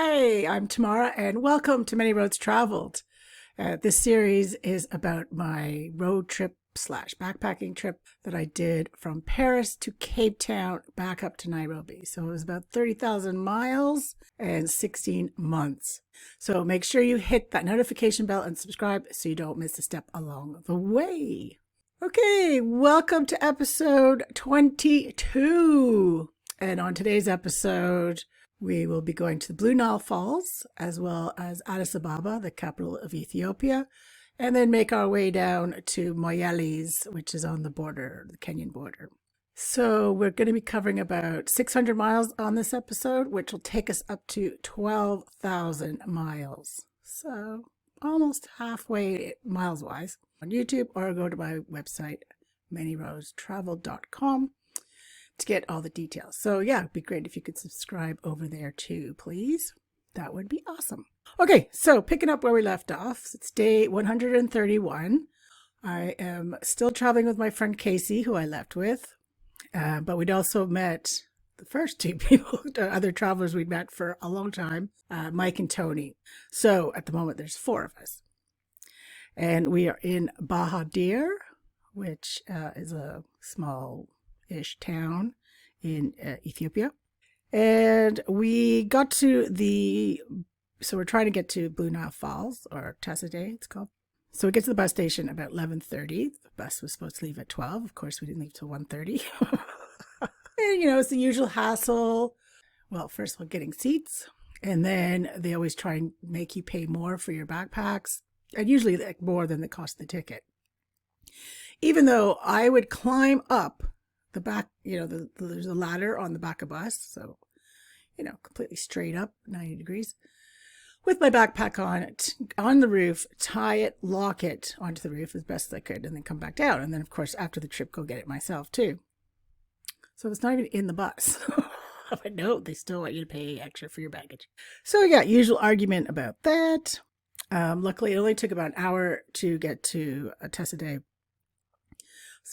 Hey, I'm Tamara, and welcome to Many Roads Traveled. This series is about my road trip slash backpacking trip that I did from Paris to Cape Town back up to Nairobi. So it was about 30,000 miles and 16 months. So make sure you hit that notification bell and subscribe so you don't miss a step along the way. Okay, welcome to episode 22. And on today's episode, we will be going to the Blue Nile Falls, as well as Addis Ababa, the capital of Ethiopia, and then make our way down to Moyales, which is on the border, the Kenyan border. So we're going to be covering about 600 miles on this episode, which will take us up to 12,000 miles. So almost halfway miles-wise on YouTube, or go to my website, manyroadstravel.com. to get all the details. So yeah, it'd be great if you could subscribe over there too, please. That would be awesome. Okay, so picking up where we left off, it's day 131. I am still traveling with my friend Casey, who I left with, but we'd also met the first two people, other travelers we'd met for a long time, Mike and Tony. So at the moment, there's four of us. And we are in Bahar Dir, which is a small-ish town in Ethiopia. And we got to so we're trying to get to Blue Nile Falls, or Tassadeh it's called. So we get to the bus station about 11:30. The bus was supposed to leave at 12. Of course, we didn't leave till 1:30. And, it's the usual hassle. Well, first of all, getting seats. And then they always try and make you pay more for your backpacks. And usually like more than the cost of the ticket. Even though I would climb up the back, there's a ladder on the back of bus. So, completely straight up, 90 degrees. With my backpack on the roof, tie it, lock it onto the roof as best as I could, and then come back down. And then, of course, after the trip, go get it myself, too. So it's not even in the bus. But no, they still want you to pay extra for your baggage. So, yeah, usual argument about that. Luckily, it only took about an hour to get to Tassadeh.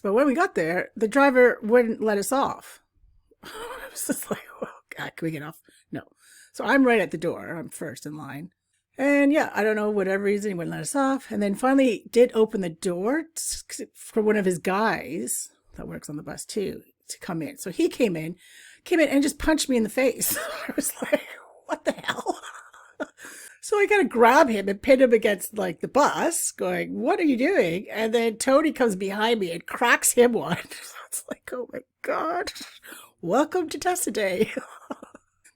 But when we got there, the driver wouldn't let us off. I was just like, oh, God, can we get off? No. So I'm right at the door. I'm first in line. And yeah, I don't know, whatever reason, he wouldn't let us off. And then finally did open the door for one of his guys that works on the bus too to come in. So he came in and just punched me in the face. I was like, what the hell? So I gotta grab him and pin him against like the bus, going, what are you doing? And then Tony comes behind me and cracks him one. So it's like, oh my God, welcome to Tassadeh.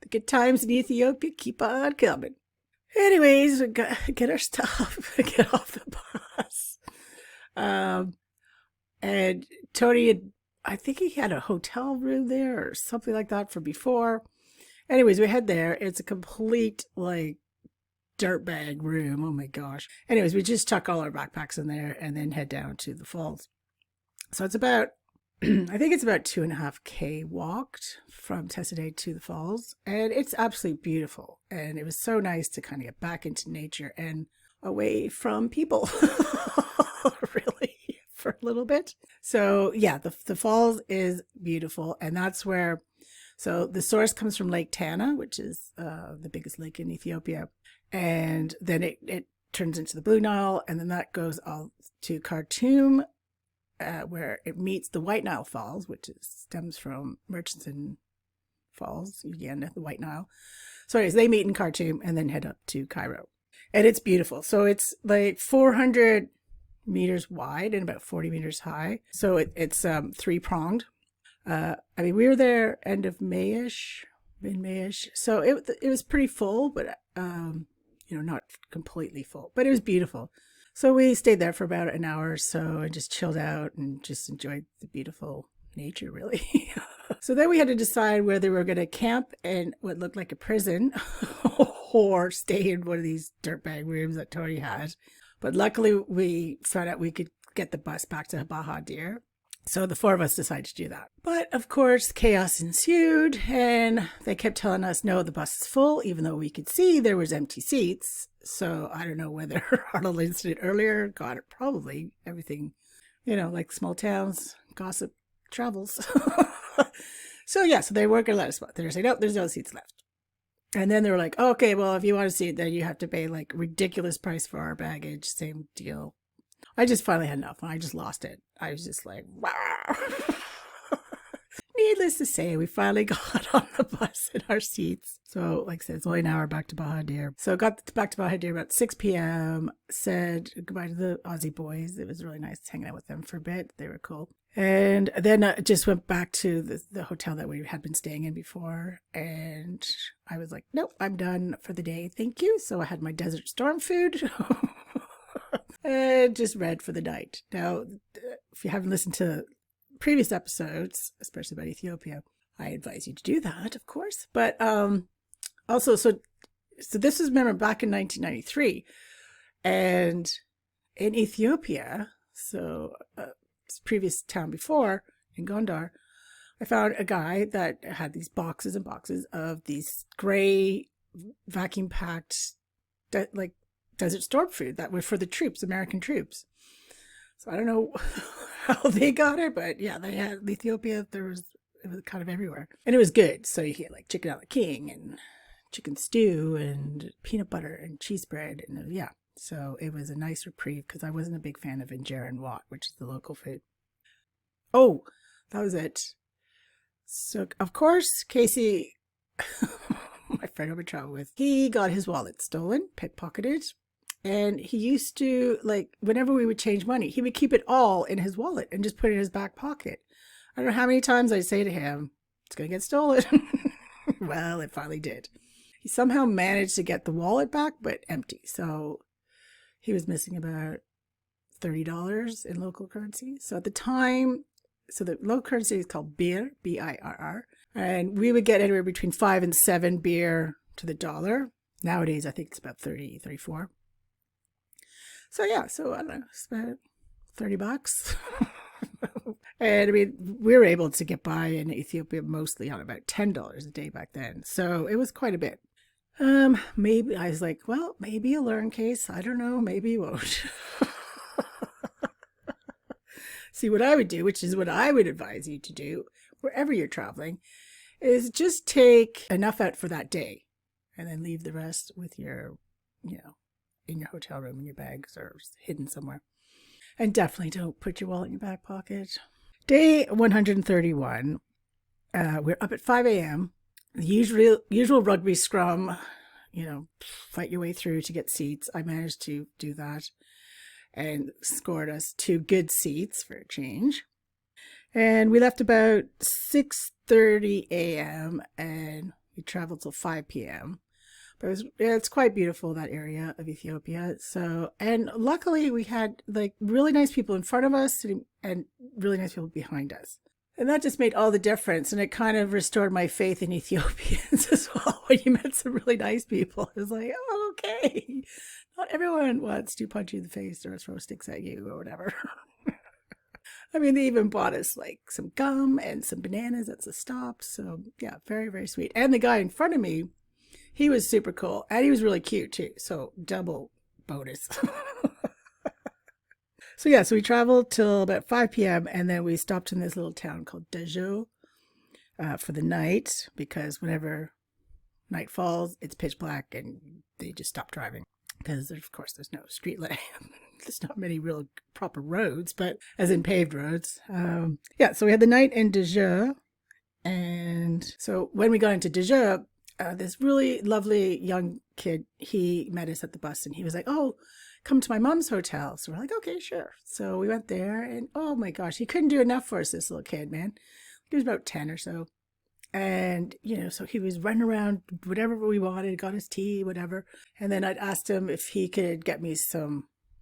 The good times in Ethiopia keep on coming. Anyways, we get our stuff, get off the bus. And Tony I think he had a hotel room there or something like that from before. Anyways, we head there. It's a complete dirtbag room. Oh my gosh. Anyways, we just tuck all our backpacks in there and then head down to the falls. So it's about, I think it's about 2.5K walked from Tassadeh to the falls. And it's absolutely beautiful. And it was so nice to kind of get back into nature and away from people. Really, for a little bit. So yeah, the falls is beautiful. And that's where, so the source comes from Lake Tana, which is the biggest lake in Ethiopia. And then it turns into the Blue Nile, and then that goes all to Khartoum, where it meets the White Nile Falls, which stems from Murchison Falls, Uganda, the White Nile. So anyways, they meet in Khartoum and then head up to Cairo. And it's beautiful. So it's like 400 meters wide and about 40 meters high. So it's three-pronged. We were there end of Mayish, mid-Mayish. So it was pretty full, but not completely full, but it was beautiful. So we stayed there for about an hour or so and just chilled out and just enjoyed the beautiful nature, really. So then we had to decide whether we were going to camp in what looked like a prison or stay in one of these dirtbag rooms that Tony had. But luckily we found out we could get the bus back to Bahar Dir. So the four of us decided to do that. But of course, chaos ensued, and they kept telling us, no, the bus is full, even though we could see there was empty seats. So I don't know whether Arnold incident earlier got it, probably everything, like small towns, gossip travels. So yeah, so they weren't going to let us out. They were saying, no, there's no seats left. And then they were like, oh, okay, well, if you want to see it, then you have to pay like ridiculous price for our baggage. Same deal. I just finally had enough. I just lost it. I was just like, wow. Needless to say, we finally got on the bus in our seats. So, like I said, it's only an hour back to Bahar Dir. So, got back to Bahar Dir about 6 p.m. Said goodbye to the Aussie boys. It was really nice hanging out with them for a bit. They were cool. And then I just went back to the hotel that we had been staying in before. And I was like, nope, I'm done for the day. Thank you. So, I had my Desert Storm food. And just read for the night. Now, if you haven't listened to previous episodes, especially about Ethiopia, I advise you to do that, of course. But also, so this was, remember, back in 1993, and in Ethiopia, so previous town before in Gondar, I found a guy that had these boxes and boxes of these gray vacuum packed like Desert Storm food that were for the troops, American troops. So I don't know how they got it, but yeah, they had Ethiopia. It was kind of everywhere, and it was good. So you get like chicken a la king and chicken stew and peanut butter and cheese bread, and yeah. So it was a nice reprieve because I wasn't a big fan of injera and wat, which is the local food. Oh, that was it. So of course, Casey, my friend I've traveled with, he got his wallet stolen, pickpocketed. And he used to, like, whenever we would change money, he would keep it all in his wallet and just put it in his back pocket. I don't know how many times I'd say to him, it's going to get stolen. Well, it finally did. He somehow managed to get the wallet back, but empty. So he was missing about $30 in local currency. So at the time, so the local currency is called Birr, B-I-R-R. And we would get anywhere between 5 and 7 Birr to the dollar. Nowadays, I think it's about 30, 34. So yeah, so I don't know, it's about $30. And I mean, we were able to get by in Ethiopia mostly on about $10 a day back then. So it was quite a bit. Maybe I was like, well, maybe you'll learn, Case. I don't know, maybe you won't. See, what I would do, which is what I would advise you to do wherever you're traveling, is just take enough out for that day and then leave the rest with your, in your hotel room in your bags or hidden somewhere. And definitely don't put your wallet in your back pocket. Day 131, we're up at 5 a.m. The usual rugby scrum, fight your way through to get seats. I managed to do that and scored us 2 good seats for a change. And we left about 6:30 a.m. and we traveled till 5 p.m. But it's quite beautiful, that area of Ethiopia. So, and luckily we had like really nice people in front of us and really nice people behind us. And that just made all the difference. And it kind of restored my faith in Ethiopians as well. When you met some really nice people, it was like, oh, okay. Not everyone wants to punch you in the face or throw sticks at you or whatever. I mean, they even bought us like some gum and some bananas at the stop. So yeah, very, very sweet. And the guy in front of me, he was super cool, and he was really cute too, so double bonus. So we traveled till about 5 p.m., and then we stopped in this little town called Dajo for the night, because whenever night falls, it's pitch black, and they just stop driving, because of course there's no street light. There's not many real proper roads, but as in paved roads. So we had the night in Dajo, and so when we got into Dajo, this really lovely young kid, he met us at the bus and he was like, oh, come to my mom's hotel. So we're like, okay, sure. So we went there and oh my gosh, he couldn't do enough for us, this little kid, man. He was about 10 or so. And, so he was running around, whatever we wanted, got his tea, whatever. And then I'd asked him if he could get me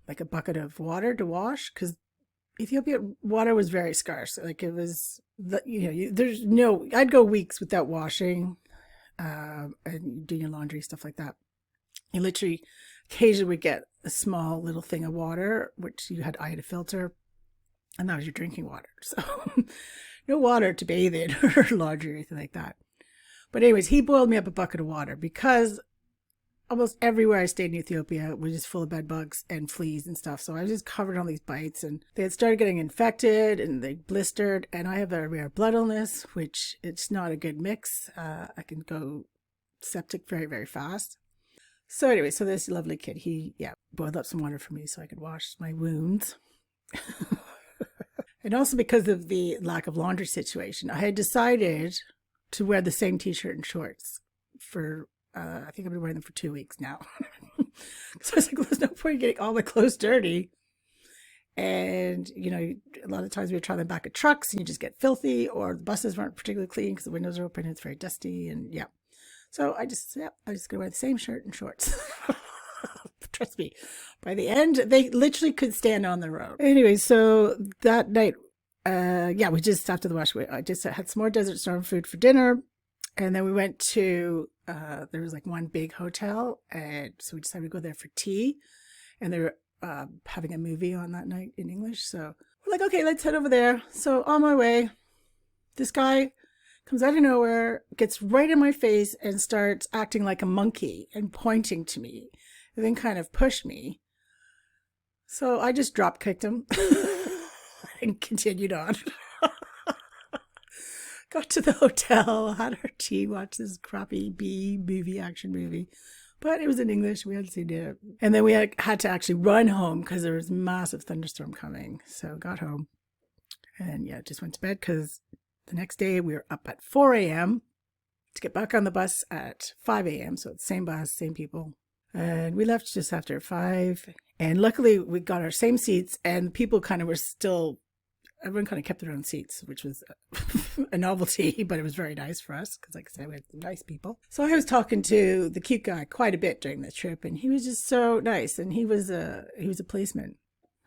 like a bucket of water to wash, because Ethiopia water was very scarce. Like it was, I'd go weeks without washing. And doing your laundry, stuff like that. You literally occasionally would get a small little thing of water, which I had to filter, and that was your drinking water. So no water to bathe in or laundry or anything like that. But anyways, he boiled me up a bucket of water because almost everywhere I stayed in Ethiopia was just full of bed bugs and fleas and stuff. So I was just covered in all these bites, and they had started getting infected and they blistered. And I have a rare blood illness, which it's not a good mix. I can go septic very, very fast. So anyway, so this lovely kid, he, boiled up some water for me so I could wash my wounds. And also because of the lack of laundry situation, I had decided to wear the same t-shirt and shorts for, I think I've been wearing them for 2 weeks now. So I was like, well, there's no point in getting all my clothes dirty. And, you know, a lot of times we would try them back at trucks and you just get filthy, or the buses weren't particularly clean because the windows are open and it's very dusty. And yeah. So I just going to wear the same shirt and shorts. Trust me, by the end, they literally could stand on the road. Anyway, so that night, we just, after the wash, I just had some more Desert Storm food for dinner. And then we went to, there was like one big hotel. And so we decided to go there for tea. And they were having a movie on that night in English. So we're like, okay, let's head over there. So on my way, this guy comes out of nowhere, gets right in my face and starts acting like a monkey and pointing to me, and then kind of pushed me. So I just drop kicked him and continued on. Got to the hotel, had our tea, watched this crappy B movie, action movie. But it was in English. We hadn't seen it. And then we had to actually run home because there was a massive thunderstorm coming. So got home and just went to bed because the next day we were up at 4 a.m. to get back on the bus at 5 a.m. So it's the same bus, same people. And we left just after 5. And luckily we got our same seats, and people kind of were still, everyone kind of kept their own seats, which was a novelty, but it was very nice for us because, like I said, we had nice people. So I was talking to the cute guy quite a bit during the trip, and he was just so nice. And he was a policeman.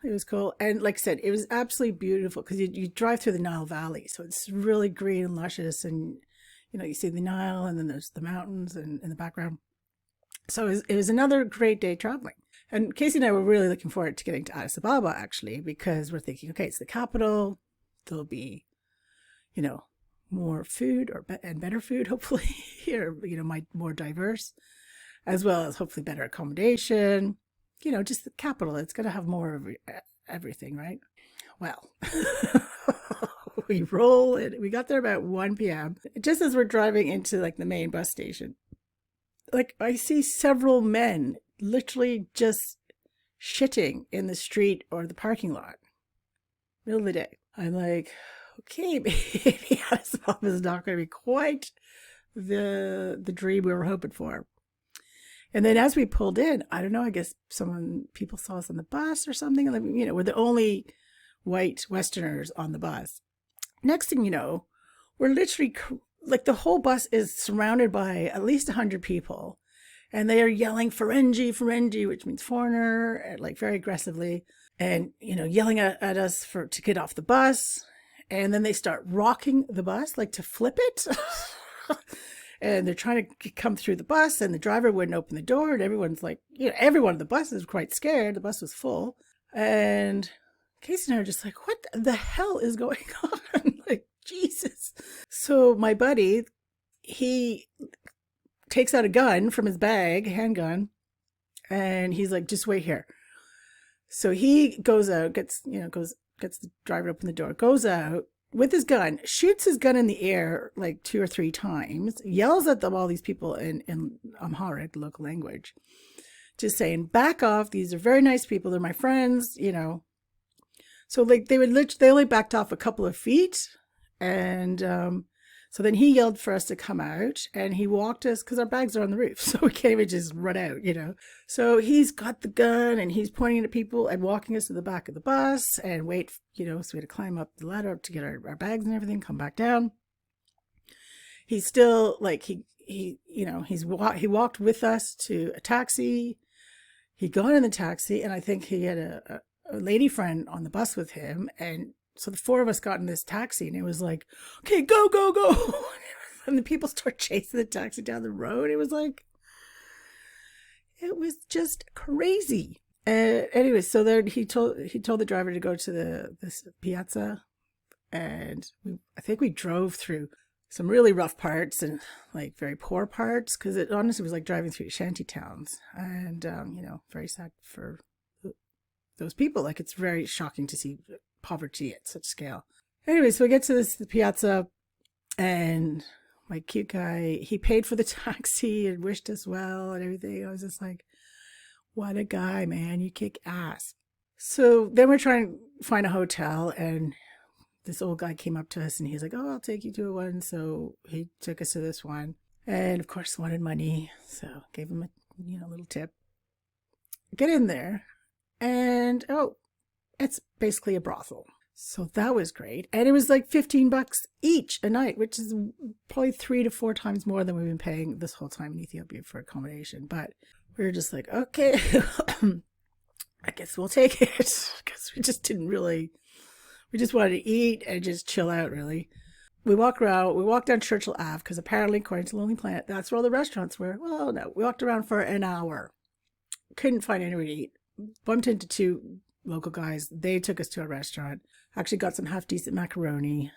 It was cool. And like I said, it was absolutely beautiful because you drive through the Nile Valley. So it's really green and luscious. And, you know, you see the Nile, and then there's the mountains and in the background. So it was another great day traveling. And Casey and I were really looking forward to getting to Addis Ababa, actually, because we're thinking, okay, it's the capital. There'll be, you know, more food and better food, hopefully, or, you know, more diverse, as well as hopefully better accommodation. You know, just the capital. It's going to have more of everything, right? Well, we roll it. We got there about 1 p.m. Just as we're driving into like the main bus station. Like I see several men literally just shitting in the street or the parking lot. Middle of the day. I'm like, okay, maybe Addis Ababa is not going to be quite the dream we were hoping for. And then as we pulled in, I don't know, I guess people saw us on the bus or something. And, you know, we're the only white Westerners on the bus. Next thing you know, we're literally, like the whole bus is surrounded by at least 100 people. And they are yelling Ferengi, which means foreigner, like very aggressively. And, you know, yelling at us to get off the bus. And then they start rocking the bus, like to flip it. And they're trying to come through the bus, and the driver wouldn't open the door. And everyone's like, you know, everyone on the bus is quite scared. The bus was full. And Casey and I are just like, what the hell is going on? Like, Jesus. So my buddy, he takes out a gun from his bag, handgun, and he's like, just wait here. So he goes out, gets the driver to open the door, goes out with his gun, shoots his gun in the air like 2 or 3 times, yells at all these people in Amharic, the local language, just saying, back off. These are very nice people. They're my friends, you know. So like they only backed off a couple of feet. And so then he yelled for us to come out, and he walked us, because our bags are on the roof, so we can't even just run out, you know. So he's got the gun, and he's pointing at people and walking us to the back of the bus and wait, you know, so we had to climb up the ladder to get our bags and everything, come back down. He's still, like, he walked with us to a taxi. He got in the taxi, and I think he had a lady friend on the bus with him, and so the 4 of us got in this taxi, and it was like, okay, go, go, go. And the people start chasing the taxi down the road. It was just crazy. Anyway, so then he told the driver to go to this piazza. And I think we drove through some really rough parts and like very poor parts, because it honestly was like driving through shanty towns. And, you know, very sad for those people. Like, it's very shocking to see poverty at such scale. Anyway, so we get to the piazza, and my cute guy, he paid for the taxi and wished us well and everything. I was just like, what a guy, man. You kick ass. So then we're trying to find a hotel, and this old guy came up to us and he's like, oh, I'll take you to one. So he took us to this one, and of course wanted money. So gave him a little tip. Get in there, and it's basically a brothel. So that was great. And it was like $15 each a night, which is probably 3 to 4 times more than we've been paying this whole time in Ethiopia for accommodation. But we were just like, okay, I guess we'll take it, because we just we just wanted to eat and just chill out, really. We walked around, we walked down Churchill Ave, because apparently, according to Lonely Planet, that's where all the restaurants were. Well, no, we walked around for an hour. Couldn't find anywhere to eat. Bumped into 2 local guys. They took us to a restaurant. Actually got some half-decent macaroni.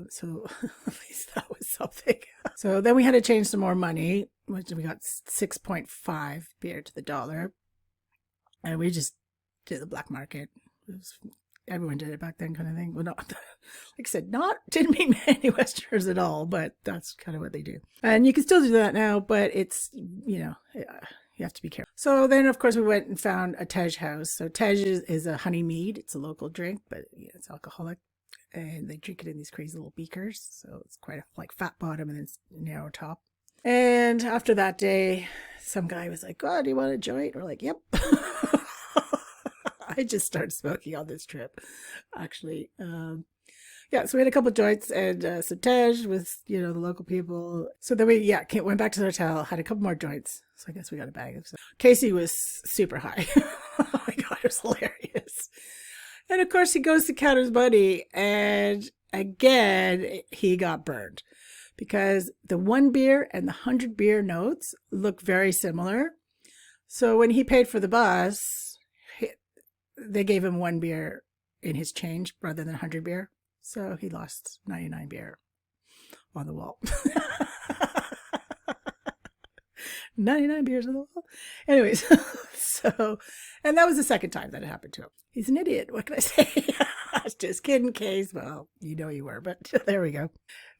So at least that was something. So then we had to change some more money, which we got 6.5 beer to the dollar. And we just did the black market. Everyone did it back then, kind of thing. Well, not, like I said, didn't meet many Westerners at all, but that's kind of what they do. And you can still do that now, but it's, you have to be careful. So then, of course, we went and found a Tej house. So Tej is a honey mead. It's a local drink, but it's alcoholic. And they drink it in these crazy little beakers. So it's quite like fat bottom and then narrow top. And after that day, some guy was like, oh, do you want a joint? We're like, yep. I just started smoking on this trip, actually. So we had a couple of joints and some Tej with, the local people. So then we, went back to the hotel, had a couple more joints. So I guess we got a bag of stuff. Casey was super high. Oh my God, it was hilarious. And of course he goes to count his money, and again, he got burned, because the 1 beer and the 100 beer notes look very similar. So when he paid for the bus, they gave him 1 beer in his change rather than 100 beer. So he lost 99 beer on the wall. 99 beers on the wall. Anyways, and that was the second time that it happened to him. He's an idiot. What can I say? Just kidding, Case. Well, you were, but there we go.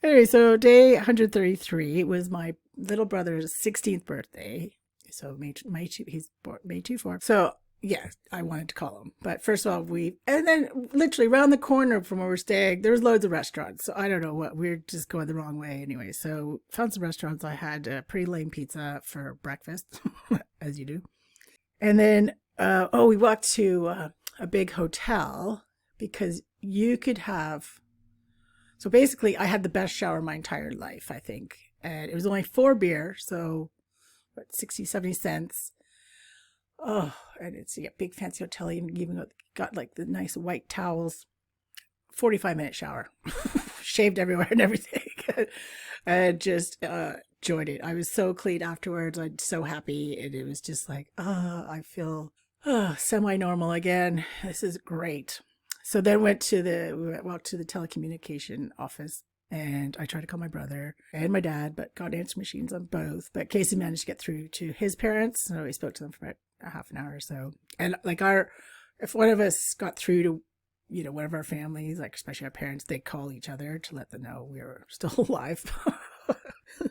Anyway, so day 133 was my little brother's 16th birthday. So he's born May 24. So yeah, I wanted to call him. But first of all, and then literally around the corner from where we're staying, there was loads of restaurants. So I don't know what, we're just going the wrong way anyway. So found some restaurants. I had a pretty lame pizza for breakfast, as you do. And then, we walked to a big hotel, because you could so basically I had the best shower of my entire life, I think. And it was only 4 beer, so 60, 70 cents. Oh, and it's a big fancy hotel. You even got like the nice white towels. 45-minute shower, shaved everywhere and everything, and just enjoyed it. I was so clean afterwards. I'm so happy, and it was just like, I feel semi-normal again. This is great. So then walked to the telecommunication office. And I tried to call my brother and my dad, but got answer machines on both. But Casey managed to get through to his parents. So we spoke to them for about a half an hour or so. And like if one of us got through to, one of our families, like especially our parents, they call each other to let them know we were still alive.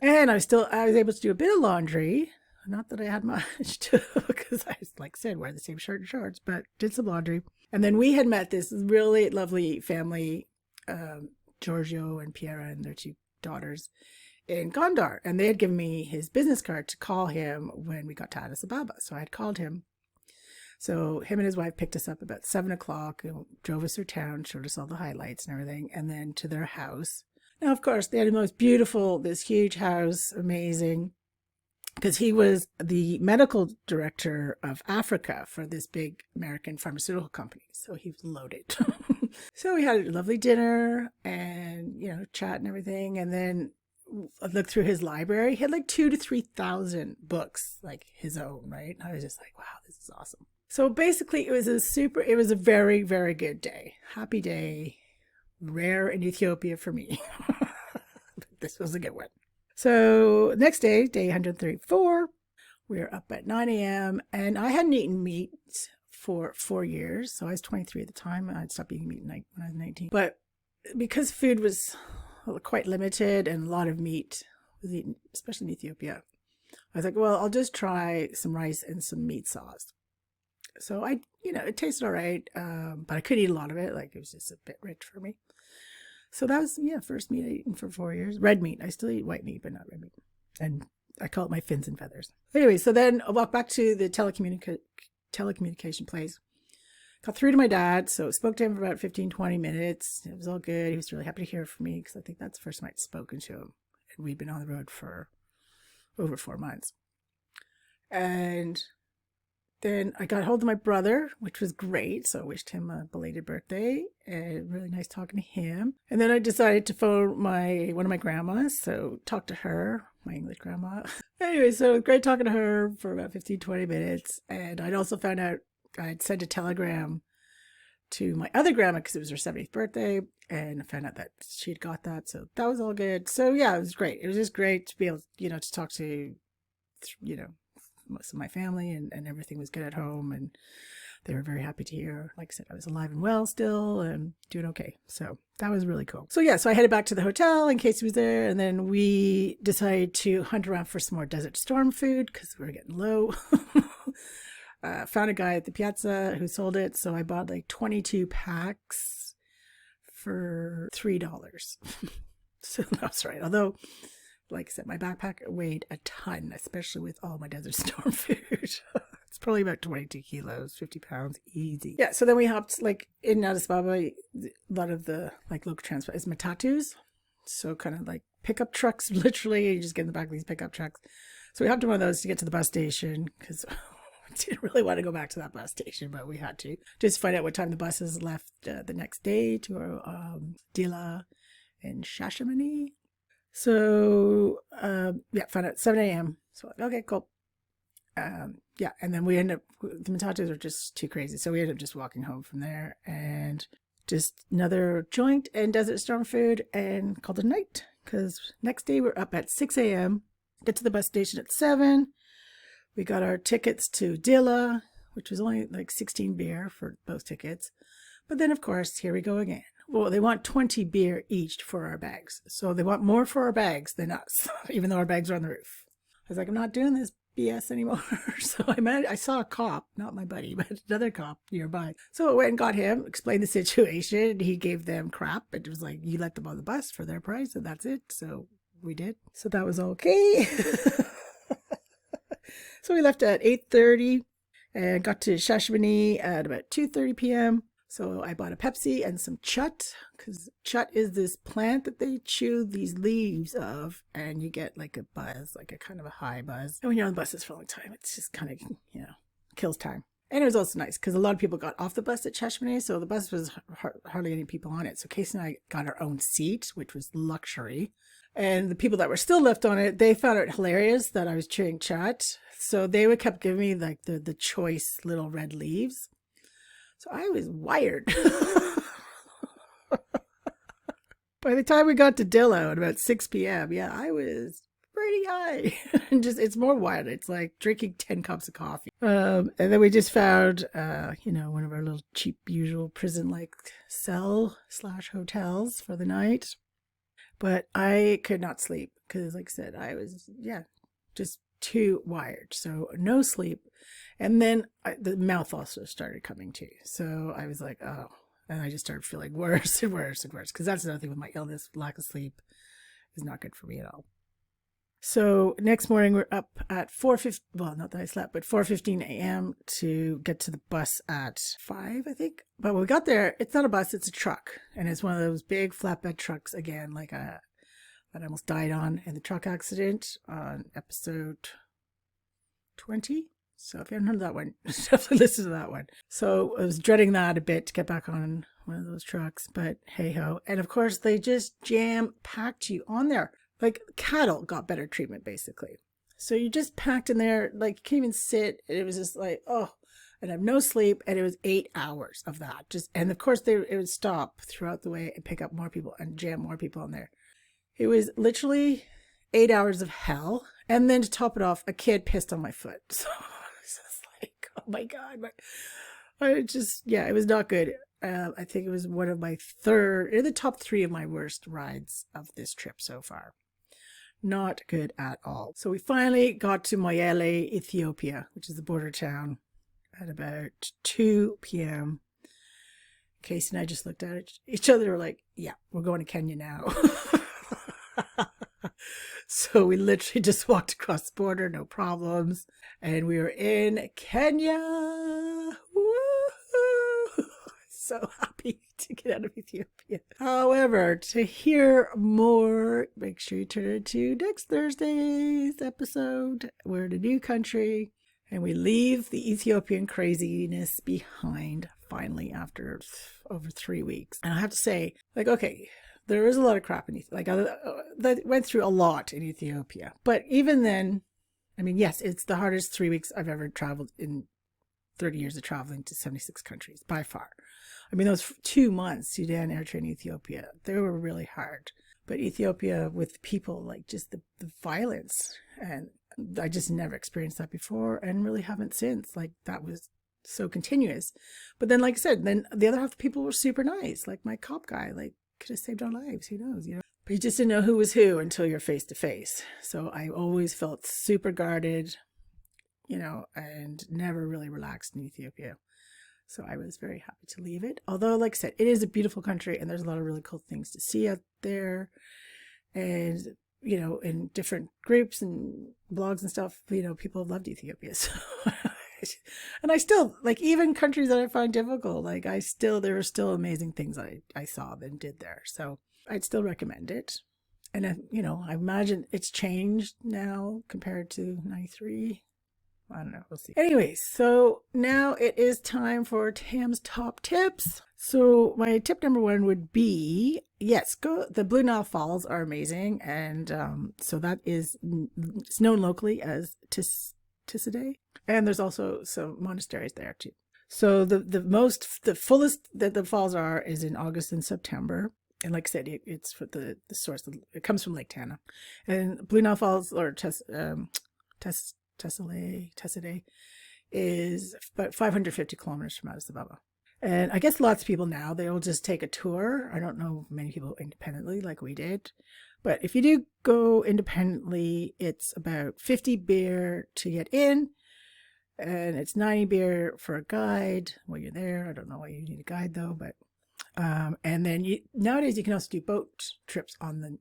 And I was able to do a bit of laundry. Not that I had much to, because I, like I said, wear the same shirt and shorts, but did some laundry. And then we had met this really lovely family, Giorgio and Piera and their 2 daughters in Gondar. And they had given me his business card to call him when we got to Addis Ababa. So I had called him. So him and his wife picked us up about 7 o'clock, drove us through town, showed us all the highlights and everything, and then to their house. Now, of course, they had the most beautiful, this huge house, amazing, because he was the medical director of Africa for this big American pharmaceutical company. So he was loaded. So we had a lovely dinner and, chat and everything. And then I looked through his library. He had like 2,000 to 3,000 books, like his own, right? I was just like, wow, this is awesome. So basically it was a very, very good day. Happy day. Rare in Ethiopia for me. But this was a good one. So next day, day 134, we were up at 9 a.m. and I hadn't eaten meat for 4 years. So I was 23 at the time. I'd stopped eating meat when I was 19. But because food was quite limited and a lot of meat was eaten, especially in Ethiopia. I was like, well, I'll just try some rice and some meat sauce. So it tasted all right, but I couldn't eat a lot of it. Like, it was just a bit rich for me. So that was, first meat I eaten for 4 years. Red meat. I still eat white meat, but not red meat. And I call it my fins and feathers. Anyway, so then I walked back to the telecommunication place. Got through to my dad, so spoke to him for about 15, 20 minutes. It was all good. He was really happy to hear from me because I think that's the first time I'd spoken to him. And we'd been on the road for over 4 months. And then I got hold of my brother, which was great. So I wished him a belated birthday and really nice talking to him. And then I decided to phone one of my grandmas. So talk to her, my English grandma. Anyway, so it was great talking to her for about 15, 20 minutes. And I'd also found out I'd sent a telegram to my other grandma because it was her 70th birthday. And I found out that she'd got that. So that was all good. So yeah, it was great. It was just great to be able, to talk to, most of my family and everything was good at home. And they were very happy to hear, like I said, I was alive and well still and doing okay. So that was really cool. So yeah, so I headed back to the hotel in case he was there. And then we decided to hunt around for some more Desert Storm food because we were getting low. Found a guy at the piazza who sold it. So I bought like 22 packs for $3. So that was right. Although, like I said, my backpack weighed a ton, especially with all my Desert Storm food. It's probably about 22 kilos, 50 pounds, easy. Yeah, so then we hopped, like, in Addis Ababa, a lot of the, like, local transport is matatus. So kind of like pickup trucks, literally. You just get in the back of these pickup trucks. So we hopped on one of those to get to the bus station because we didn't really want to go back to that bus station, but we had to. Just find out what time the buses left the next day to Dila and Shashamani. So, found out 7 a.m. So, okay, cool. And then we ended up, the matatus were just too crazy. So we ended up just walking home from there and just another joint and Desert Storm food and called it a night. Because next day we're up at 6 a.m., get to the bus station at 7. We got our tickets to Dilla, which was only like 16 beer for both tickets. But then, of course, here we go again. Well, they want 20 beer each for our bags. So they want more for our bags than us, even though our bags are on the roof. I was like, I'm not doing this BS anymore. So I saw a cop, not my buddy, but another cop nearby. So I went and got him, explained the situation. He gave them crap. It was like, you let them on the bus for their price, and that's it. So we did. So that was okay. So we left at 8:30 and got to Shashamani at about 2:30 p.m. So I bought a Pepsi and some chut, because chut is this plant that they chew these leaves of, and you get like a buzz, like a kind of a high buzz. And when you're on the buses for a long time, it's just kind of, kills time. And it was also nice because a lot of people got off the bus at Shashamani, so the bus was hardly any people on it. So Casey and I got our own seat, which was luxury. And the people that were still left on it, they found it hilarious that I was chewing chut. So they kept giving me like the choice little red leaves. So I was wired. By the time we got to Dilla at about 6 p.m., I was pretty high. And it's more wired. It's like drinking 10 cups of coffee. And then we just found, one of our little cheap, usual prison-like cell/hotels for the night. But I could not sleep because, like I said, I was, just too wired. So no sleep. And then the mouth also started coming too. So I was like, oh. And I just started feeling worse and worse and worse. Because that's another thing with my illness. Lack of sleep is not good for me at all. So next morning we're up at 4:15. Well, not that I slept, but 4:15 a.m. to get to the bus at 5, I think. But when we got there, it's not a bus, it's a truck. And it's one of those big flatbed trucks, again, like that I almost died on in the truck accident on episode 20. So if you haven't heard of that one, definitely listen to that one. So I was dreading that a bit to get back on one of those trucks, but hey ho. And of course, they just jam-packed you on there. Like cattle got better treatment, basically. So you just packed in there, like you can't even sit. And it was just like, oh, and I have no sleep. And it was 8 hours of that. And of course, it would stop throughout the way and pick up more people and jam more people in there. It was literally 8 hours of hell. And then to top it off, a kid pissed on my foot. So I was just like, oh my God. It was not good. I think it was one of my in the top 3 of my worst rides of this trip so far. Not good at all. So we finally got to Moyales, Ethiopia, which is the border town, at about 2 p.m. Casey and I just looked at each other and were like, yeah, we're going to Kenya now. So we literally just walked across the border, no problems. And we were in Kenya. Woo-hoo! So happy to get out of Ethiopia. However, to hear more, make sure you turn into next Thursday's episode. We're in a new country and we leave the Ethiopian craziness behind finally after over 3 weeks. And I have to say, like, okay, there is a lot of crap in Ethiopia. That went through a lot in Ethiopia. But even then, I mean, yes, it's the hardest 3 weeks I've ever traveled in 30 years of traveling to 76 countries, by far. I mean, those 2 months, Sudan, Eritrea, and Ethiopia, they were really hard. But Ethiopia with people, like just the violence, and I just never experienced that before and really haven't since. Like, that was so continuous. But then, like I said, then the other half of the people were super nice. Like my cop guy, like, could have saved our lives. Who knows, you know? But you just didn't know who was who until you're face to face. So I always felt super guarded, you know, and never really relaxed in Ethiopia. So I was very happy to leave it. Although, like I said, it is a beautiful country and there's a lot of really cool things to see out there. And, you know, in different groups and blogs and stuff, you know, people have loved Ethiopia. So and I still, like, even countries that I find difficult, like, there are still amazing things I saw and did there. So I'd still recommend it. And, you know, I imagine it's changed now compared to 93. I don't know. We'll see. Anyways, so now it is time for Tam's top tips. So my tip number 1 would be, yes, the Blue Nile Falls are amazing. And so that is, it's known locally as Tisadé. And there's also some monasteries there too. So the fullest that the falls are is in August and September. And like I said, it's for the source. It comes from Lake Tana. And Blue Nile Falls, or Tisadé, is about 550 kilometers from Addis Ababa. And I guess lots of people now, they'll just take a tour. I don't know many people independently like we did. But if you do go independently, it's about 50 birr to get in. And it's 90 birr for a guide while you're there. I don't know why you need a guide though, but and then nowadays you can also do boat trips on the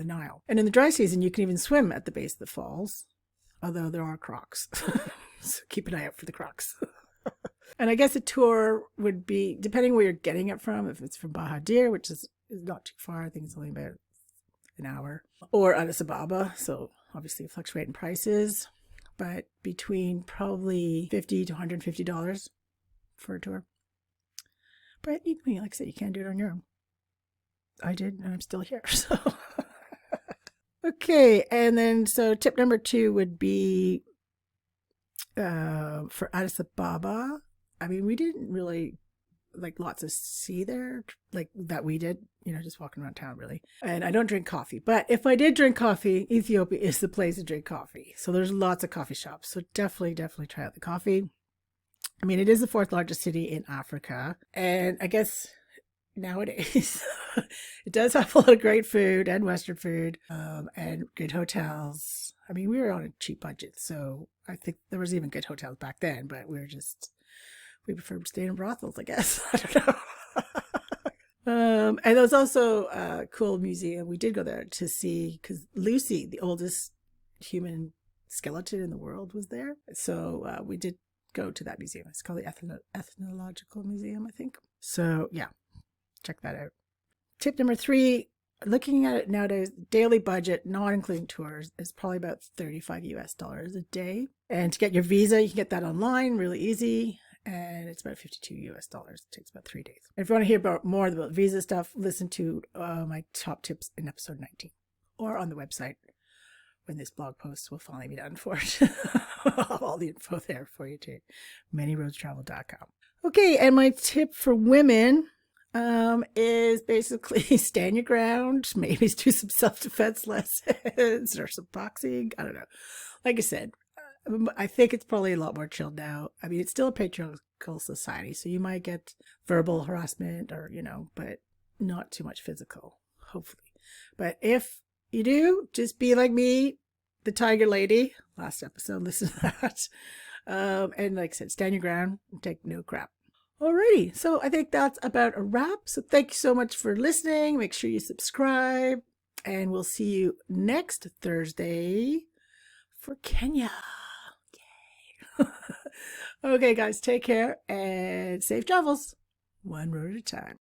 Nile. And in the dry season, you can even swim at the base of the falls, although there are crocs. So keep an eye out for the crocs. And I guess a tour would be, depending where you're getting it from, if it's from Bahar Dir, which is not too far, I think it's only about an hour, or Addis Ababa. So obviously fluctuating prices, but between probably $50 to $150 for a tour. But like I said, you can't do it on your own. I did, and I'm still here. So okay, and then so tip number 2 would be for Addis Ababa. I mean, we didn't really like lots of sea there, like that we did, you know, just walking around town really. And I don't drink coffee, but if I did drink coffee, Ethiopia is the place to drink coffee. So there's lots of coffee shops. So definitely try out the coffee. I mean, it is the 4th largest city in Africa. And I guess nowadays it does have a lot of great food and Western food, and good hotels. I mean, we were on a cheap budget, so I think there was even good hotels back then, but we preferred staying in brothels, I guess. I don't know. And there was also a cool museum. We did go there to see, because Lucy, the oldest human skeleton in the world, was there. So we did go to that museum. It's called the Ethnological Museum, I think. So yeah, check that out. Tip number 3, looking at it nowadays, daily budget, not including tours, is probably about $35 a day. And to get your visa, you can get that online, really easy. And it's about $52. It takes about 3 days. And if you want to hear more about visa stuff, listen to my top tips in episode 19 or on the website when this blog post will finally be done for it. All the info there for you too. ManyRoadsTravel.com. Okay, and my tip for women is basically stand your ground, maybe do some self-defense lessons or some boxing. I don't know. Like I said, I think it's probably a lot more chilled now. I mean, it's still a patriarchal society, so you might get verbal harassment or, but not too much physical, hopefully. But if you do, just be like me, the tiger lady. Last episode, listen to that. And like I said, stand your ground and take no crap. Alrighty, so I think that's about a wrap. So thank you so much for listening. Make sure you subscribe, and we'll see you next Thursday for Kenya. Yay. Okay, guys, take care and safe travels. One road at a time.